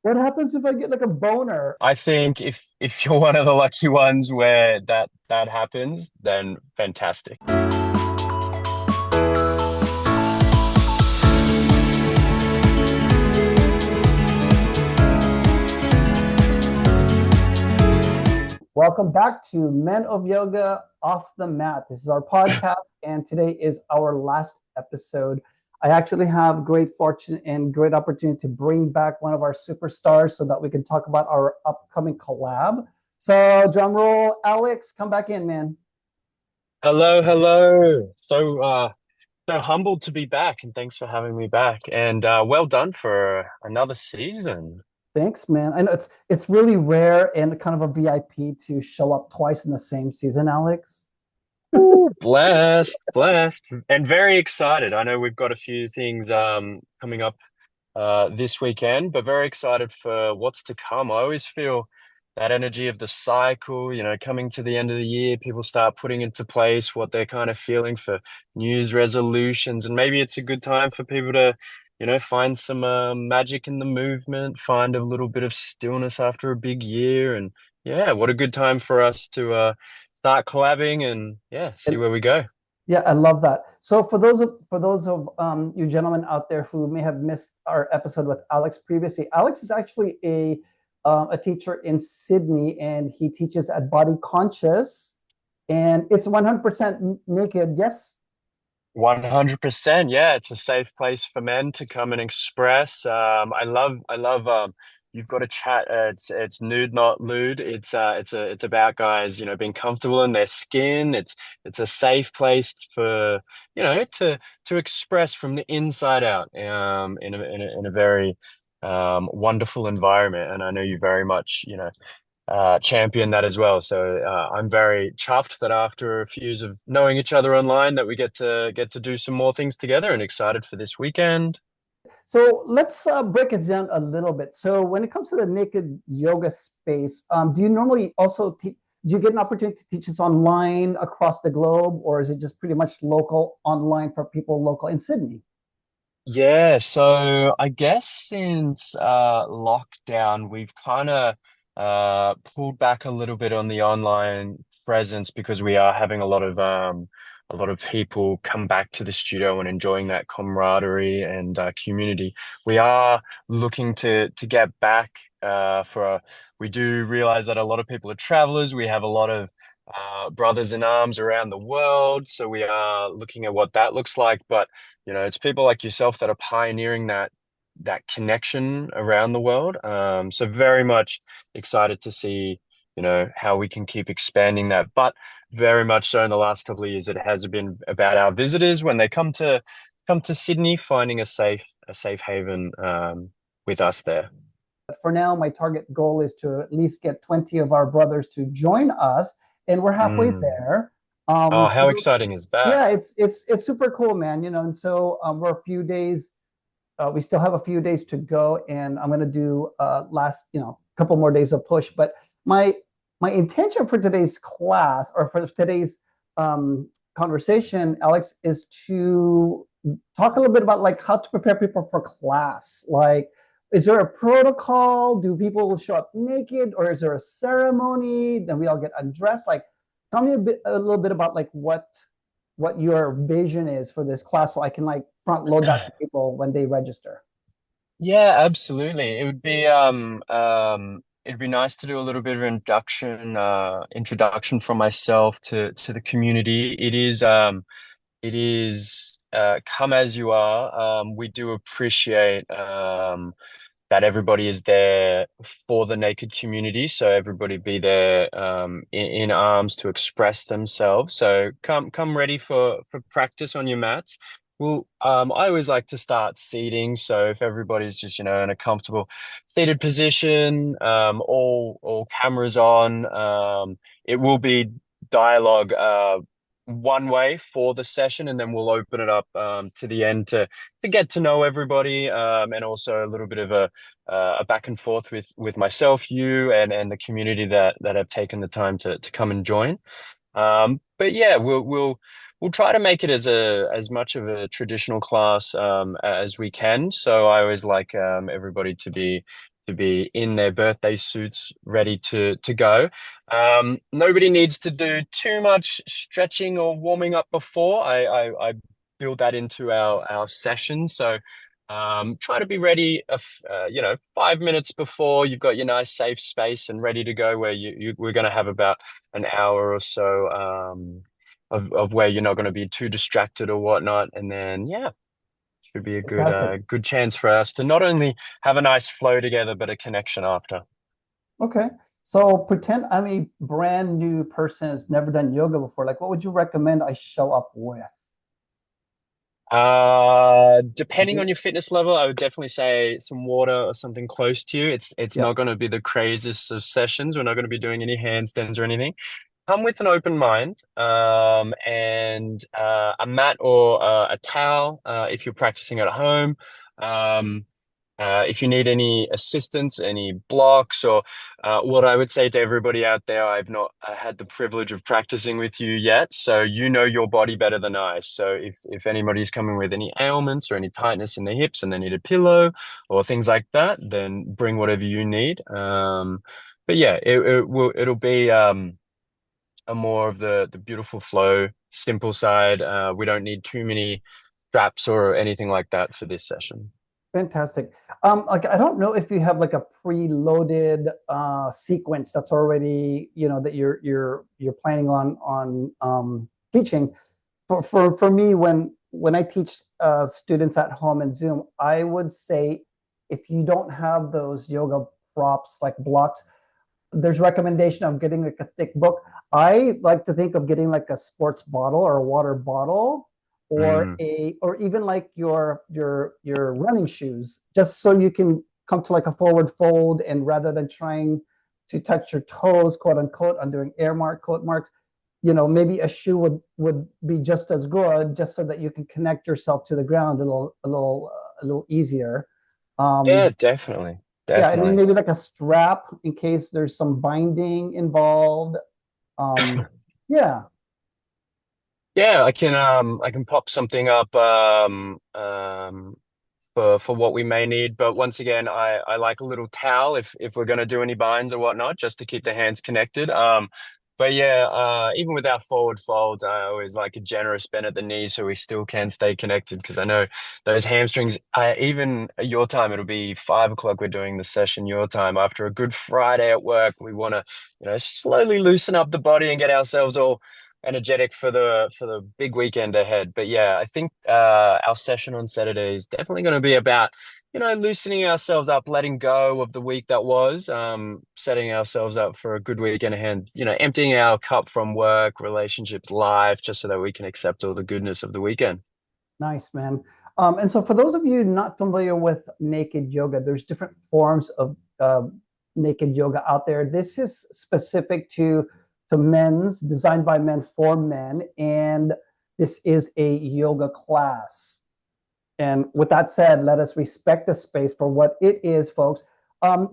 What happens if I get like a boner? I think if you're one of the lucky ones where that happens, then fantastic. Welcome back to Men of Yoga Off the Mat. This is our podcast, and today is our last episode. I actually have great fortune and great opportunity to bring back one of our superstars so that we can talk about our upcoming collab. So, drum roll, Alex, come back in, man. Hello, hello. So humbled to be back, and thanks for having me back. And well done for another season. Thanks, man. I know it's really rare and kind of a VIP to show up twice in the same season, Alex. Ooh, blessed, blessed, and very excited. I know we've got a few things coming up this weekend, but very excited for what's to come. I always feel that energy of the cycle, coming to the end of the year, people start putting into place what they're kind of feeling for New Year's resolutions, and maybe it's a good time for people to, find some magic in the movement, find a little bit of stillness after a big year, and yeah, what a good time for us to start collabing and yeah, see And where we go. yeah, I love that. So for those of you gentlemen out there who may have missed our episode with Alex previously, Alex is actually a teacher in Sydney, and he teaches at Body Conscious, and it's 100% naked. Yes. 100%. Yeah, it's a safe place for men to come and express. I love you've got a chat. It's nude, not lewd. It's about guys, being comfortable in their skin. It's a safe place for, to express from the inside out, in a very wonderful environment. And I know you very much, champion that as well. So I'm very chuffed that after a few years of knowing each other online, that we get to do some more things together, and excited for this weekend. So let's break it down a little bit. So when it comes to the naked yoga space, do you normally also teach? Do you get an opportunity to teach this online across the globe, or is it just pretty much local online for people local in Sydney? Yeah, so I guess since lockdown, we've kind of pulled back a little bit on the online presence because we are having a lot of people come back to the studio and enjoying that camaraderie and community. We are looking to get back we do realize that a lot of people are travelers. We have a lot of brothers in arms around the world, so we are looking at what that looks like. But it's people like yourself that are pioneering that connection around the world. So very much excited to see, how we can keep expanding that. But very much so in the last couple of years, it has been about our visitors when they come to Sydney, finding a safe haven with us there. But for now, my target goal is to at least get 20 of our brothers to join us, and we're halfway Mm. there. Oh, For how those, exciting is that? yeah, it's super cool, man. And so we're a few days. We still have a few days to go, and I'm gonna do last, couple more days of push. But my my intention for today's class or for today's conversation, Alex, is to talk a little bit about like how to prepare people for class. Like, is there a protocol? Do people show up naked, or is there a ceremony? Then we all get undressed. Like, tell me a little bit about like what your vision is for this class, so I can like front load that to people when they register. Yeah, absolutely. It'd be nice to do a little bit of introduction from myself to the community. It is come as you are. We do appreciate that everybody is there for the naked community, so everybody be there in arms to express themselves. So come ready for practice on your mats. Well, I always like to start seating, so if everybody's just in a comfortable seated position, all cameras on, it will be dialogue one way for the session, and then we'll open it up to the end to get to know everybody, and also a little bit of a back and forth with myself, you, and the community that have taken the time to come and join. But yeah, we'll try to make it as much of a traditional class as we can. So I always like everybody to be to be in their birthday suits, ready to go. Nobody needs to do too much stretching or warming up before. I build that into our session. So try to be ready, 5 minutes before you've got your nice safe space and ready to go. Where we're going to have about an hour or so of where you're not going to be too distracted or whatnot, and then yeah, should be a Fantastic. good chance for us to not only have a nice flow together, but a connection after. Okay. So pretend I'm a brand new person who's never done yoga before. Like, what would you recommend I show up with? Depending on your fitness level, I would definitely say some water or something close to you. It's Yeah. not going to be the craziest of sessions. We're not going to be doing any handstands or anything. Come with an open mind, and a mat or a towel if you're practicing at home. Um, if you need any assistance, any blocks, or what I would say to everybody out there, I've not had the privilege of practicing with you yet, so you know your body better than I. So if anybody's coming with any ailments or any tightness in the hips and they need a pillow or things like that, then bring whatever you need. But yeah, it'll be a more of the beautiful flow, simple side. We don't need too many straps or anything like that for this session. Fantastic. Like I don't know if you have like a preloaded sequence that's already, that you're planning on teaching. For me, when I teach students at home in Zoom, I would say if you don't have those yoga props like blocks, there's recommendation of getting like a thick book. I like to think of getting like a sports bottle or a water bottle Mm. or even like your running shoes, just so you can come to like a forward fold, and rather than trying to touch your toes, quote unquote, on doing air mark, quote marks, maybe a shoe would be just as good, just so that you can connect yourself to the ground a little easier. Yeah, Um, definitely. yeah, and then Definitely. maybe like a strap in case there's some binding involved. Um, yeah, Yeah, I can pop something up for what we may need. But once again, I like a little towel if we're gonna do any binds or whatnot, just to keep the hands connected. But yeah, even with our forward folds, I always like a generous bend at the knee so we still can stay connected because I know those hamstrings. Even at your time, it'll be 5 o'clock. We're doing the session your time after a good Friday at work. We want to, slowly loosen up the body and get ourselves all energetic for the big weekend ahead. But yeah, I think our session on Saturday is definitely going to be about loosening ourselves up, letting go of the week that was, setting ourselves up for a good weekend ahead. Emptying our cup from work, relationships, life, just so that we can accept all the goodness of the weekend. nice, man. And so for those of you not familiar with naked yoga, there's different forms of naked yoga out there. This is specific to men's, designed by men for men, and this is a yoga class. And with that said, let us respect the space for what it is, folks.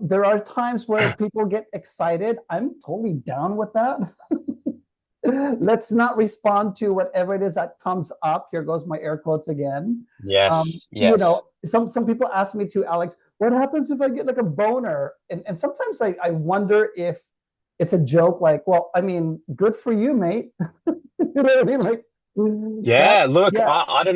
There are times where people get excited. I'm totally down with that. Let's not respond to whatever it is that comes up. Here goes my air quotes again. Yes, yes. Some people ask me too, Alex, what happens if I get like a boner? And sometimes I wonder if it's a joke, like, well, I mean, good for you, mate. You know what I mean? Like that, Yeah, look, yeah, I yeah, don't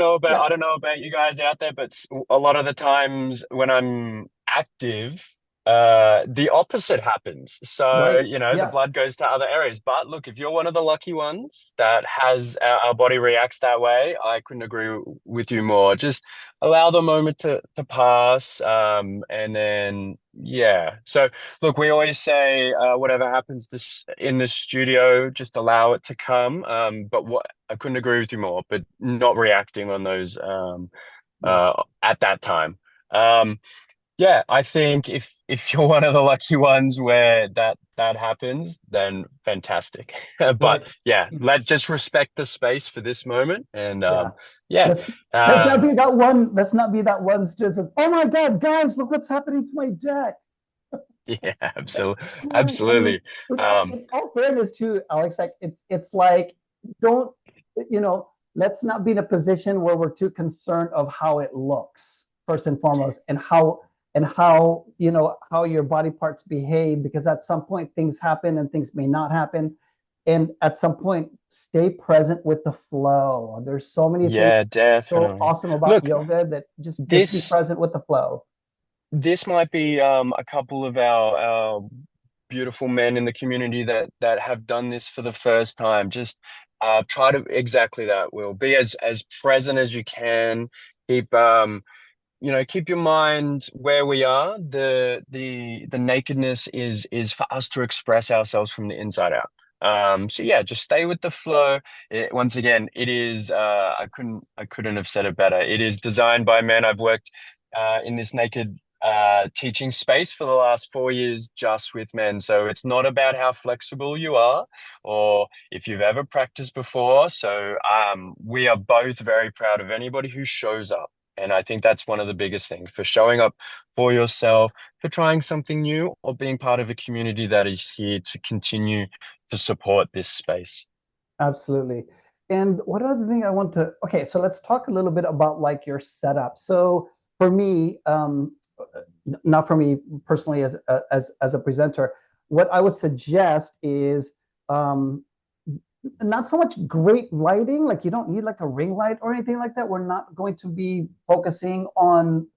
know about you guys out there, but a lot of the times when I'm active, the opposite happens. So, right. the Yeah, blood goes to other areas. But look, if you're one of the lucky ones that has our body reacts that way, I couldn't agree with you more. Just allow the moment to pass, and then yeah. So look, we always say, whatever happens this in the studio, just allow it to come. But what I couldn't agree with you more, but not reacting on those yeah, at that time. Um, yeah, I think if you're one of the lucky ones where that happens, then fantastic. But right. yeah, let just respect the space for this moment, and Yeah. yeah, Let's let's not uh, be that one. Let's not be that one student says, "Oh my God, guys, look what's happening to my deck." yeah, absolutely, I mean, absolutely. Um, in all fairness, too, Alex, like it's like don't let's not be in a position where we're too concerned of how it looks first and foremost, and how and how, how your body parts behave, because at some point things happen and things may not happen. And at some point, stay present with the flow. There's so many things Yeah, so definitely. awesome about Look, yoga that just be this present with the flow. this might be a couple of our beautiful men in the community that have done this for the first time. Just try to exactly that, Will. Be as present as you can. Keep keep your mind where we are. The nakedness is for us to express ourselves from the inside out. So yeah, just stay with the flow. Once again, it is I couldn't have said it better. It is designed by men. I've worked in this naked teaching space for the last 4 years just with men. So it's not about how flexible you are or if you've ever practiced before. So we are both very proud of anybody who shows up. And I think that's one of the biggest things for showing up for yourself, for trying something new, or being part of a community that is here to continue to support this space. Absolutely. And what other thing I want to, okay, so let's talk a little bit about like your setup. So for me, not for me personally as a presenter, what I would suggest is um, not so much great lighting, like you don't need like a ring light or anything like that. We're not going to be focusing on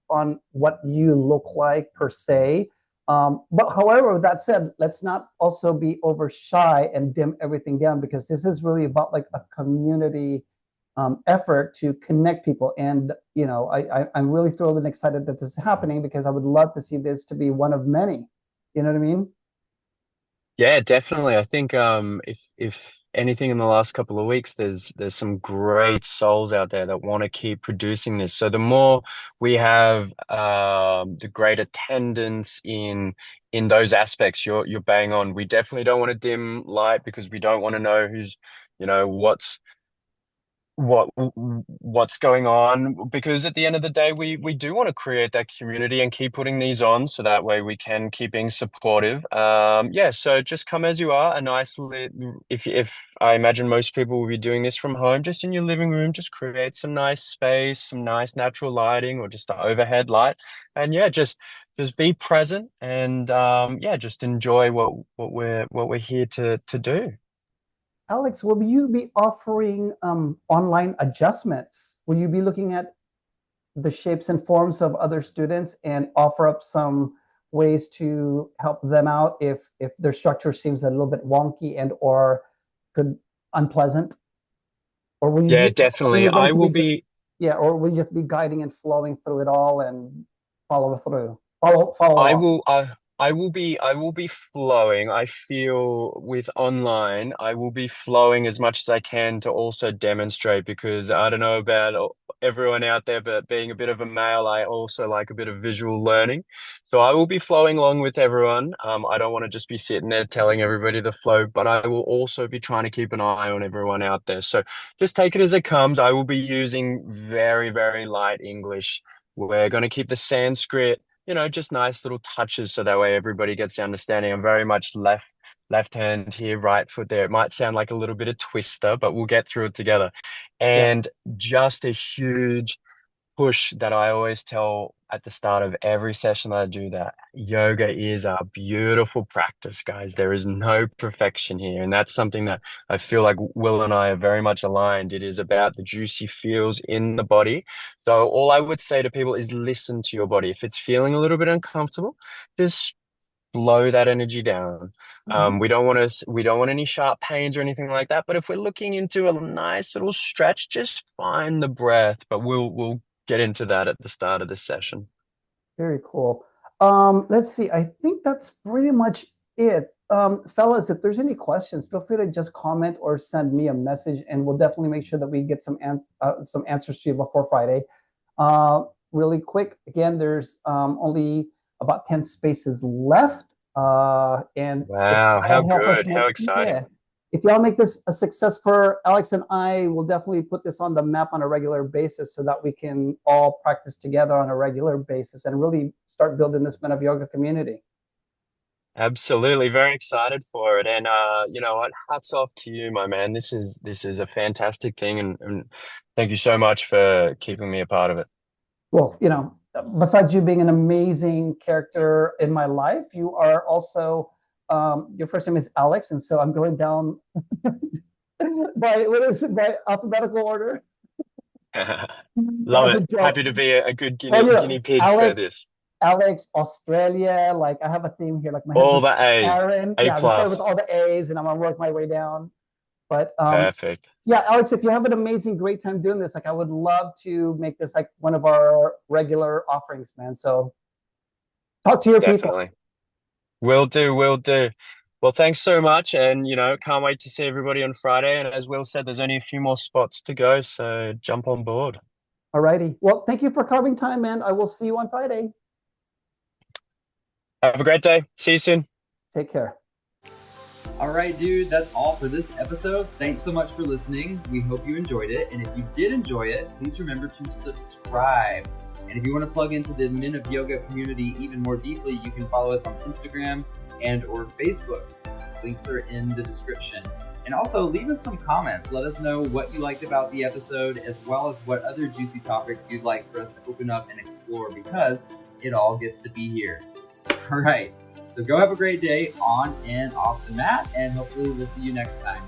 what you look like per se. But however, with that said, let's not also be over shy and dim everything down, because this is really about like a community effort to connect people. And I'm really thrilled and excited that this is happening, because I would love to see this to be one of many. You know what I mean? Yeah, definitely. I think if anything in the last couple of weeks, there's some great souls out there that want to keep producing this. So the more we have the great attendance in those aspects, you're bang on. We definitely don't want to dim light because we don't want to know who's, what what's going on because at the end of the day we do want to create that community and keep putting these on so that way we can keep being supportive. Yeah, so just come as you are, a nice lit, if I imagine most people will be doing this from home, just in your living room, just create some nice space, some nice natural lighting or just the overhead light, and yeah, just be present and yeah, just enjoy what we're here to do. Alex, will you be offering online adjustments? Will you be looking at the shapes and forms of other students and offer up some ways to help them out if their structure seems a little bit wonky and or could unpleasant? Or will you Yeah, just, or definitely. you're going I to will be just, be yeah, or will you just be guiding and flowing through it all and follow I along? will I will be flowing. I feel with online, I will be flowing as much as I can to also demonstrate because I don't know about everyone out there, but being a bit of a male, I also like a bit of visual learning. So I will be flowing along with everyone. I don't want to just be sitting there telling everybody the flow, but I will also be trying to keep an eye on everyone out there. So just take it as it comes. I will be using very, very light English. We're going to keep the Sanskrit, just nice little touches so that way everybody gets the understanding. I'm very much left hand here, right foot there. It might sound like a little bit of twister, but we'll get through it together. Yeah, And just a huge push that I always tell at the start of every session that I do that yoga is a beautiful practice, guys. There is no perfection here. And that's something that I feel like Will and I are very much aligned. It is about the juicy feels in the body. So all I would say to people is listen to your body. If it's feeling a little bit uncomfortable, just slow that energy down. mhm, We don't want any sharp pains or anything like that. But if we're looking into a nice little stretch, just find the breath. But we'll get into that at the start of this session. very cool. Let's see. I think that's pretty much it. Fellas, if there's any questions, feel free to just comment or send me a message, and we'll definitely make sure that we get some answers to you before Friday. Uh, Really quick, again, there's only about 10 spaces left. And if Wow, how y'all help us good, make, how yeah, exciting. if y'all make this a success for Alex and I, will definitely put this on the map on a regular basis so that we can all practice together on a regular basis and really start building this Men of Yoga community. Absolutely, very excited for it. And you know what? Hats off to you, my man. This is a fantastic thing and thank you so much for keeping me a part of it. Well, besides you being an amazing character in my life, you are also your first name is Alex, and so I'm going down by what is it, by alphabetical order. Love As a it. joke. Happy to be a good Well, guinea pig for Alex, this. Alex, Australia. Like I have a theme here. Like my All husband's the A's. Aaron. A Yeah, we started with plus. all the A's, and I'm gonna work my way down. But Perfect. yeah, Alex, if you have an amazing, great time doing this, like I would love to make this like one of our regular offerings, man. So talk to your people. Definitely. Will do, will do. Well, thanks so much. And, can't wait to see everybody on Friday. And as Will said, there's only a few more spots to go. So jump on board. All righty. Well, thank you for carving time, man. I will see you on Friday. Have a great day. See you soon. Take care. All right, dude, that's all for this episode. Thanks so much for listening. We hope you enjoyed it. And if you did enjoy it, please remember to subscribe. And if you want to plug into the Men of Yoga community even more deeply, you can follow us on Instagram and or Facebook. Links are in the description. And also leave us some comments. Let us know what you liked about the episode, as well as what other juicy topics you'd like for us to open up and explore, because it all gets to be here. All right. So go have a great day on and off the mat, and hopefully we'll see you next time.